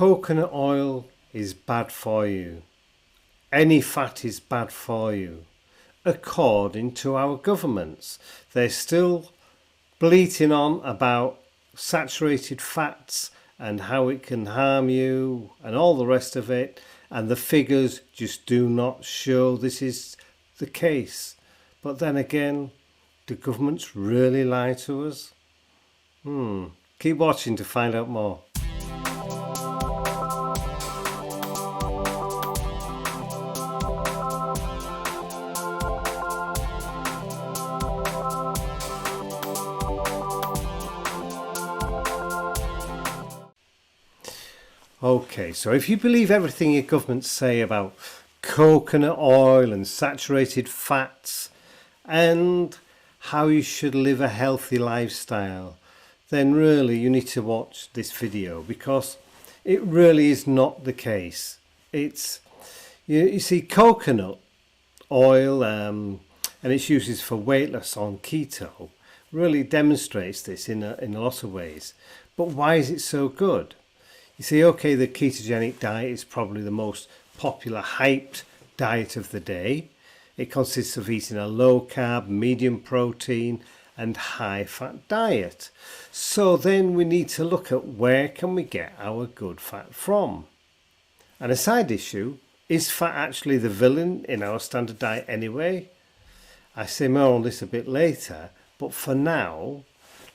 Coconut oil is bad for you. Any fat is bad for you. According to our governments, they're still bleating on about saturated fats and how it can harm you and all the rest of it, and the figures just do not show this is the case. But then again, do governments really lie to us? Keep watching to find out more. Okay, so if you believe everything your governments say about coconut oil and saturated fats and how you should live a healthy lifestyle, then really you need to watch this video, because it really is not the case. It's you see, coconut oil and its uses for weight loss on keto really demonstrates this in a lot of ways. But why is it so good? You see, okay, the ketogenic diet is probably the most popular, hyped diet of the day. It consists of eating a low carb, medium protein and high fat diet. So then we need to look at where can we get our good fat from. And a side issue, is fat actually the villain in our standard diet anyway? I say more on this a bit later, but for now,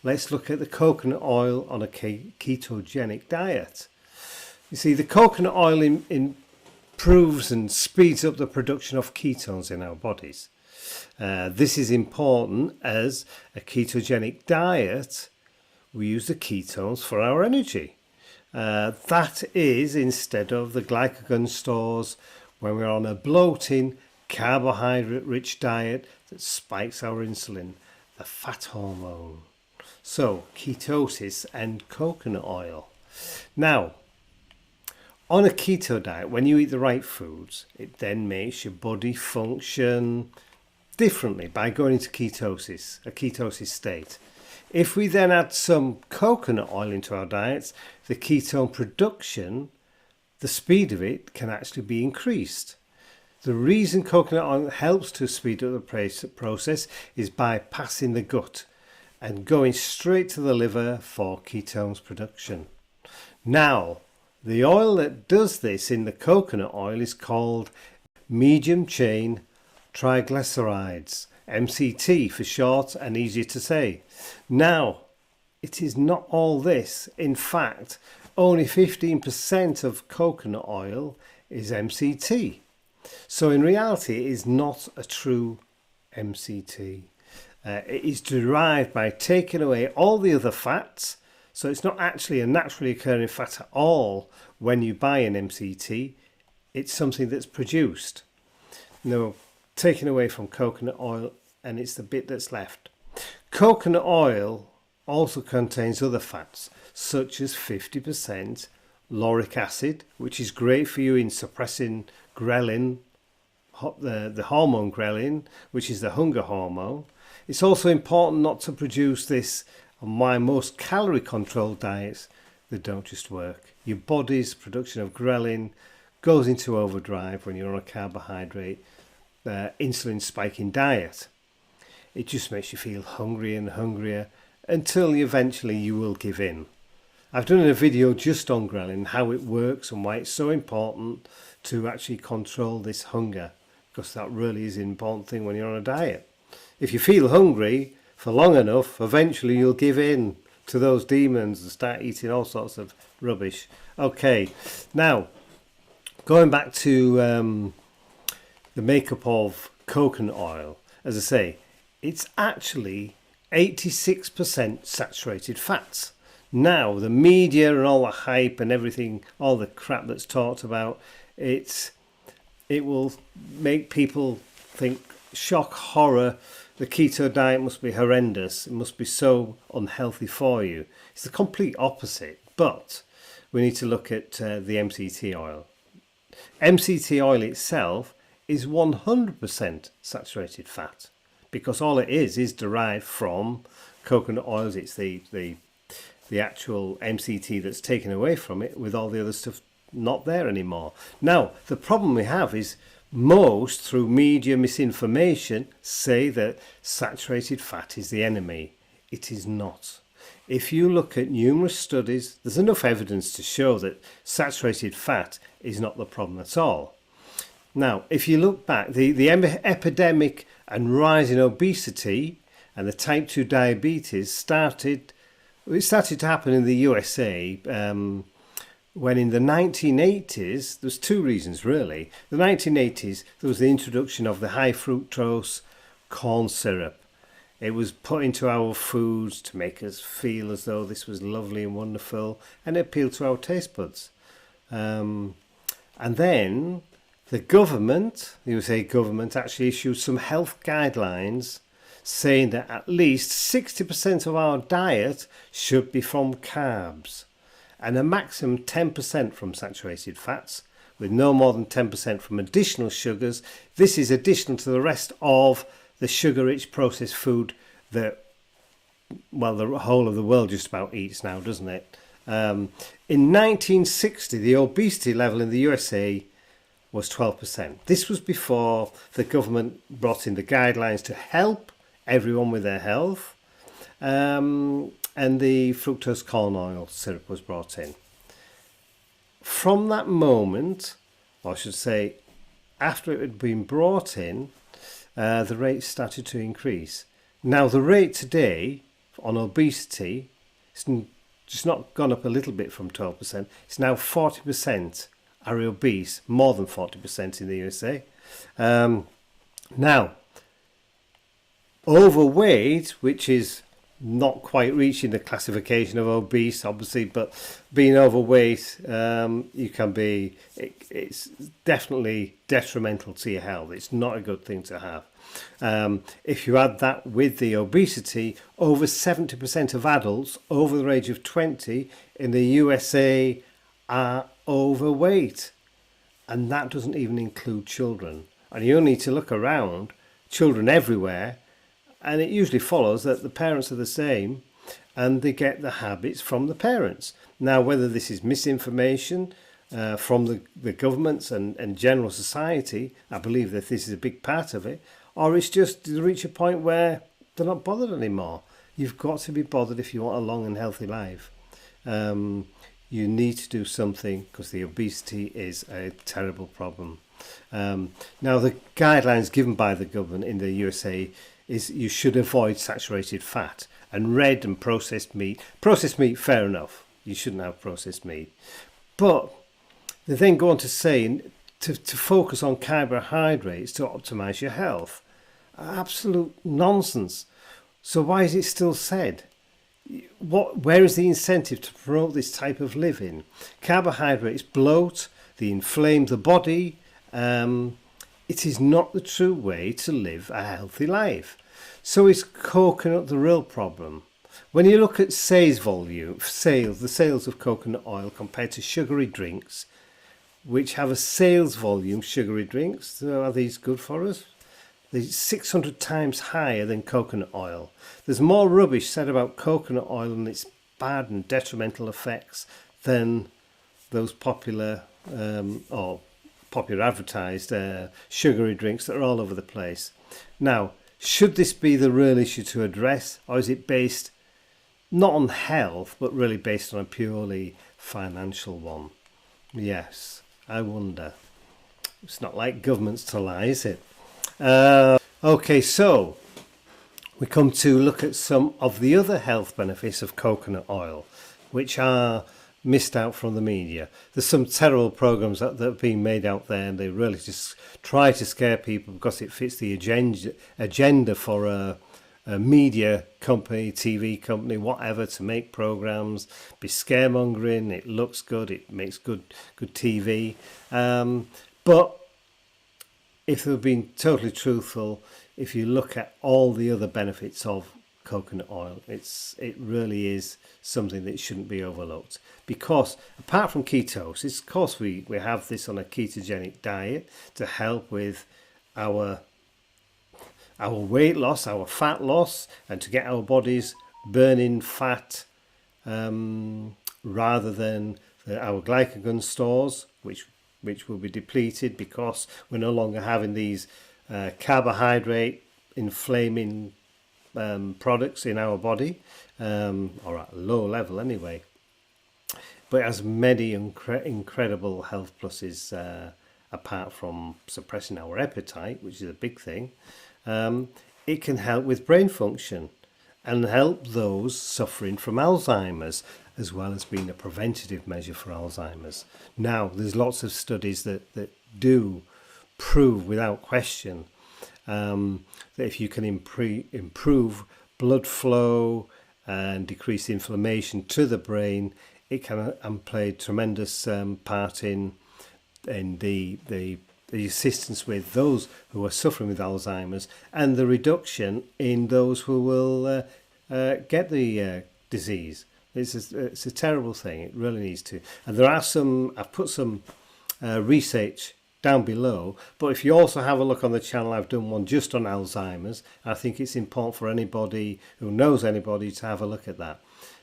let's look at the coconut oil on a ketogenic diet. You see, the coconut oil improves and speeds up the production of ketones in our bodies. This is important as a ketogenic diet, we use the ketones for our energy. That is instead of the glycogen stores when we're on a bloating, carbohydrate-rich diet that spikes our insulin, the fat hormone. So, ketosis and coconut oil. Now, on a keto diet, when you eat the right foods, it then makes your body function differently by going into ketosis, a ketosis state. If we then add some coconut oil into our diets, the ketone production, the speed of it can actually be increased. The reason coconut oil helps to speed up the process is bypassing the gut and going straight to the liver for ketones production. Now, the oil that does this in the coconut oil is called medium chain triglycerides, MCT for short and easier to say. Now, it is not all this. In fact, only 15% of coconut oil is MCT. So in reality, it is not a true MCT. It is derived by taking away all the other fats. So it's not actually a naturally occurring fat at all when you buy an MCT. It's something that's produced. No, taken away from coconut oil, and it's the bit that's left. Coconut oil also contains other fats, such as 50% lauric acid, which is great for you in suppressing ghrelin, the hormone ghrelin, which is the hunger hormone. It's also important not to produce this, and why most calorie controlled diets, they don't just work. Your body's production of ghrelin goes into overdrive when you're on a carbohydrate insulin spiking diet. It just makes you feel hungrier and hungrier until eventually you will give in. I've done a video just on ghrelin, how it works and why it's so important to actually control this hunger, because that really is an important thing when you're on a diet. If you feel hungry for long enough, eventually you'll give in to those demons and start eating all sorts of rubbish. Okay, now going back to the makeup of coconut oil, as I say, it's actually 86% saturated fats. Now, the media and all the hype and everything, all the crap that's talked about, it will make people think, shock, horror, the keto diet must be horrendous, it must be so unhealthy for you. It's the complete opposite, but we need to look at the MCT oil. MCT oil itself is 100% saturated fat, because all it is derived from coconut oils. It's the the actual MCT that's taken away from it, with all the other stuff not there anymore. Now, the problem we have is most, through media misinformation, say that saturated fat is the enemy. It is not. If you look at numerous studies, there's enough evidence to show that saturated fat is not the problem at all. Now, if you look back, the epidemic and rise in obesity and the type 2 diabetes started to happen in the USA when in the 1980s, there's two reasons really. The 1980s, there was the introduction of the high fructose corn syrup. It was put into our foods to make us feel as though this was lovely and wonderful, and it appealed to our taste buds. And then the government, the USA government, actually issued some health guidelines saying that at least 60% of our diet should be from carbs and a maximum 10% from saturated fats, with no more than 10% from additional sugars. This is additional to the rest of the sugar-rich processed food that, well, the whole of the world just about eats now, doesn't it? In 1960, the obesity level in the USA was 12%. This was before the government brought in the guidelines to help everyone with their health, and the fructose corn oil syrup was brought in. From that moment, or I should say after it had been brought in, the rate started to increase. Now the rate today on obesity is just not gone up a little bit from 12%. It's now 40% are obese, more than 40% in the USA. Now, overweight, which is not quite reaching the classification of obese, obviously, but being overweight, you can be, it's definitely detrimental to your health. It's not a good thing to have. If you add that with the obesity, over 70% of adults over the age of 20 in the USA are overweight. And that doesn't even include children. And you only need to look around, children everywhere, and it usually follows that the parents are the same and they get the habits from the parents. Now, whether this is misinformation from the governments and general society, I believe that this is a big part of it, or it's just to reach a point where they're not bothered anymore. You've got to be bothered if you want a long and healthy life. You need to do something because the obesity is a terrible problem. Now, the guidelines given by the government in the USA is you should avoid saturated fat and red and processed meat. Processed meat, fair enough. You shouldn't have processed meat. But they then go on to say to focus on carbohydrates to optimize your health. Absolute nonsense. So why is it still said? Where is the incentive to promote this type of living? Carbohydrates bloat, they inflame the body. It is not the true way to live a healthy life. So is coconut the real problem? When you look at the sales of coconut oil compared to sugary drinks, which have a sales volume, sugary drinks, so are these good for us? They're 600 times higher than coconut oil. There's more rubbish said about coconut oil and its bad and detrimental effects than those popular advertised sugary drinks that are all over the place. Now, should this be the real issue to address, or is it based not on health, but really based on a purely financial one? Yes, I wonder. It's not like governments to lie, is it? Okay, so we come to look at some of the other health benefits of coconut oil, which are missed out from the media. There's some terrible programs that are being made out there, and they really just try to scare people because it fits the agenda for a media company, TV company, whatever, to make programs, be scaremongering. It looks good, it makes good TV. But if they've been totally truthful, if you look at all the other benefits of coconut oil, it really is something that shouldn't be overlooked. Because apart from ketosis, of course we have this on a ketogenic diet to help with our weight loss, our fat loss, and to get our bodies burning fat rather than our glycogen stores, which will be depleted because we're no longer having these carbohydrate inflaming products in our body, or at a low level anyway. But it has many incredible health pluses, apart from suppressing our appetite, which is a big thing. It can help with brain function and help those suffering from Alzheimer's, as well as being a preventative measure for Alzheimer's. Now, there's lots of studies that do prove without question that if you can improve blood flow and decrease inflammation to the brain, it can play a tremendous part in the assistance with those who are suffering with Alzheimer's, and the reduction in those who will get the disease. It's a terrible thing. It really needs to. And there are I've put some research down below, but if you also have a look on the channel, I've done one just on Alzheimer's. I think it's important for anybody who knows anybody to have a look at that.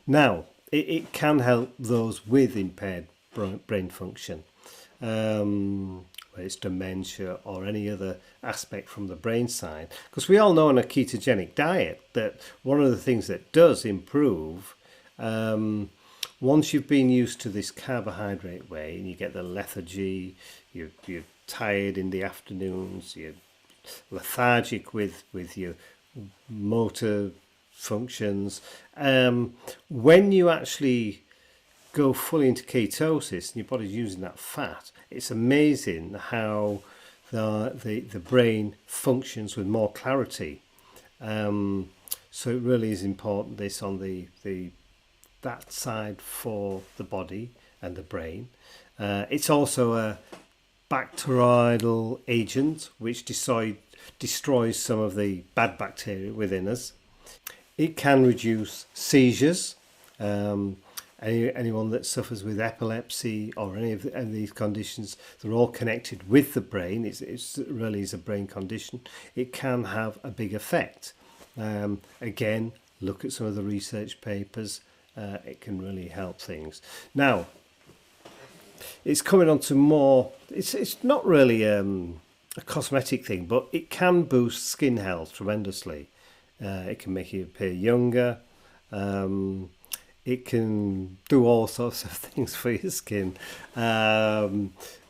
Now, it can help those with impaired brain function, whether it's dementia or any other aspect from the brain side. Because we all know in a ketogenic diet that one of the things that does improve, once you've been used to this carbohydrate way and you get the lethargy, you're tired in the afternoons, you're lethargic with your motor functions. When you actually go fully into ketosis and your body's using that fat, it's amazing how the brain functions with more clarity. So it really is important, this on that side for the body and the brain. It's also a bactericidal agent which destroys some of the bad bacteria within us. It can reduce seizures. Anyone that suffers with epilepsy or any of these conditions, they're all connected with the brain. It really is a brain condition. It can have a big effect. Again, look at some of the research papers. It can really help things. Now, it's coming on to more. It's not really a cosmetic thing, but it can boost skin health tremendously. It can make you appear younger. It can do all sorts of things for your skin,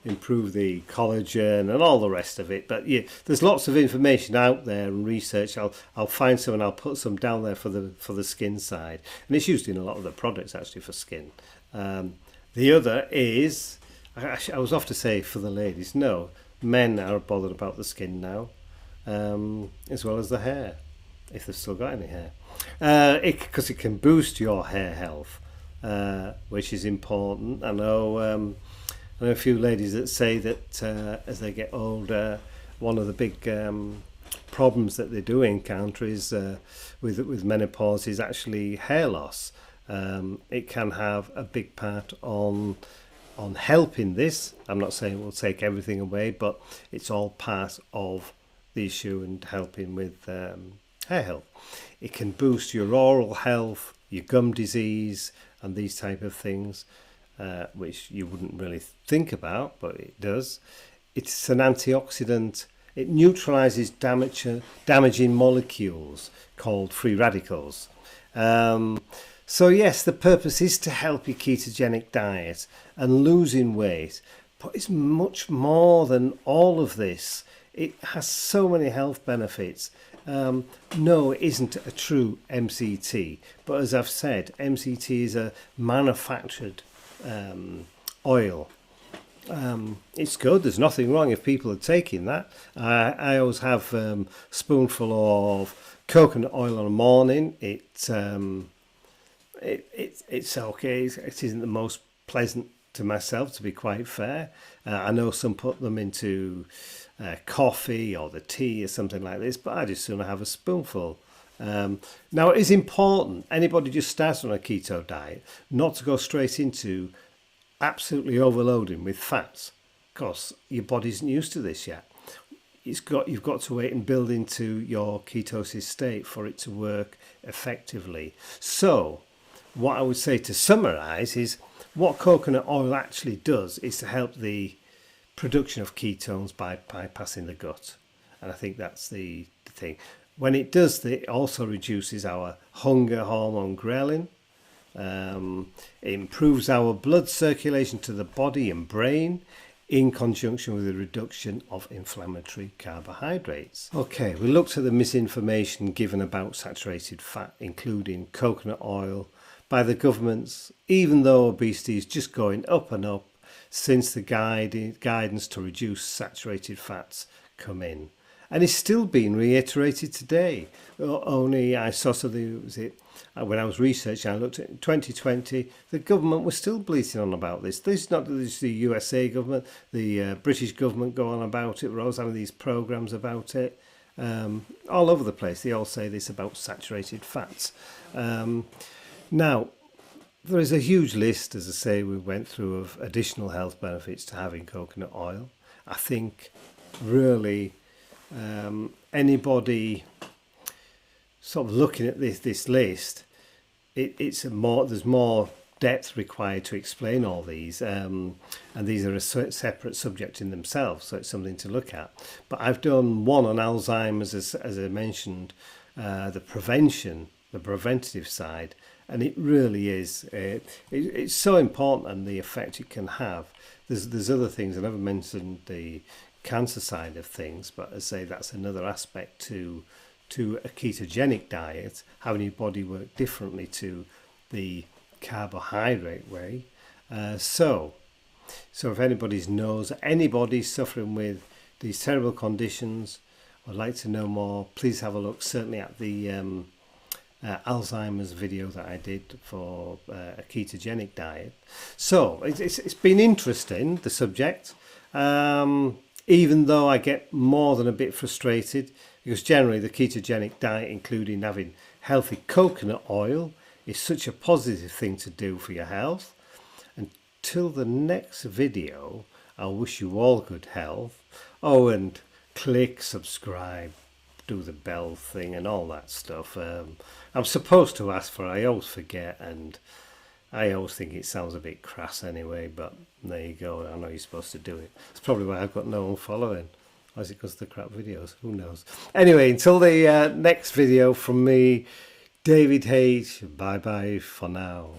improve the collagen and all the rest of it. But yeah, there's lots of information out there and research. I'll find some and I'll put some down there for the skin side. And it's used in a lot of the products actually for skin. The other is, I was off to say for the ladies, no, men are bothered about the skin now, as well as the hair, if they've still got any hair. Because it can boost your hair health, which is important. I know a few ladies that say that as they get older, one of the big problems that they do encounter is with menopause is actually hair loss. It can have a big part on helping this. I'm not saying we'll take everything away, but it's all part of the issue and helping with hair health. It can boost your oral health, your gum disease, and these type of things, which you wouldn't really think about, but it does. It's an antioxidant. It neutralizes damaging molecules called free radicals. So yes, the purpose is to help your ketogenic diet and losing weight, but it's much more than all of this. It has so many health benefits. No, it isn't a true MCT, but as I've said, MCT is a manufactured oil. It's good. There's nothing wrong if people are taking that. I always have a spoonful of coconut oil in the morning. It's okay. It isn't the most pleasant to myself, to be quite fair. I know some put them into coffee or the tea or something like this, but I just sooner have a spoonful. Now, it is important, anybody just starts on a keto diet, not to go straight into absolutely overloading with fats, because your body isn't used to this yet. You've got to wait and build into your ketosis state for it to work effectively. So what I would say to summarise is what coconut oil actually does is to help the production of ketones by bypassing the gut. And I think that's the thing. When it does that, it also reduces our hunger hormone ghrelin. It improves our blood circulation to the body and brain in conjunction with the reduction of inflammatory carbohydrates. Okay, we looked at the misinformation given about saturated fat, including coconut oil, by the governments, even though obesity is just going up and up since the guidance to reduce saturated fats come in. And it's still being reiterated today. Only I saw something, when I was researching, I looked at 2020, the government was still bleating on about this. This is not just the USA government, the British government go on about it. We're always having these programs about it. All over the place, they all say this about saturated fats. Now, there is a huge list, as I say, we went through, of additional health benefits to having coconut oil. I think really anybody sort of looking at this list, there's more depth required to explain all these, and these are a separate subject in themselves, so it's something to look at. But I've done one on Alzheimer's, as I mentioned, the preventative side, and it really is it's so important, and the effect it can have. There's other things. I never mentioned the cancer side of things, but as I say, that's another aspect to a ketogenic diet, having your body work differently to the carbohydrate way. So if anybody knows anybody suffering with these terrible conditions, would like to know more, please have a look certainly at the Alzheimer's video that I did for a ketogenic diet. So it's been interesting, the subject, even though I get more than a bit frustrated, because generally the ketogenic diet, including having healthy coconut oil, is such a positive thing to do for your health. Until the next video, I wish you all good health. Oh, and click subscribe, do the bell thing and all that stuff. I'm supposed to ask for it, I always forget, and I always think it sounds a bit crass anyway, but there you go, I know you're supposed to do it. That's probably why I've got no one following. Or is it because of the crap videos? Who knows? Anyway, until the next video from me, David H, bye bye for now.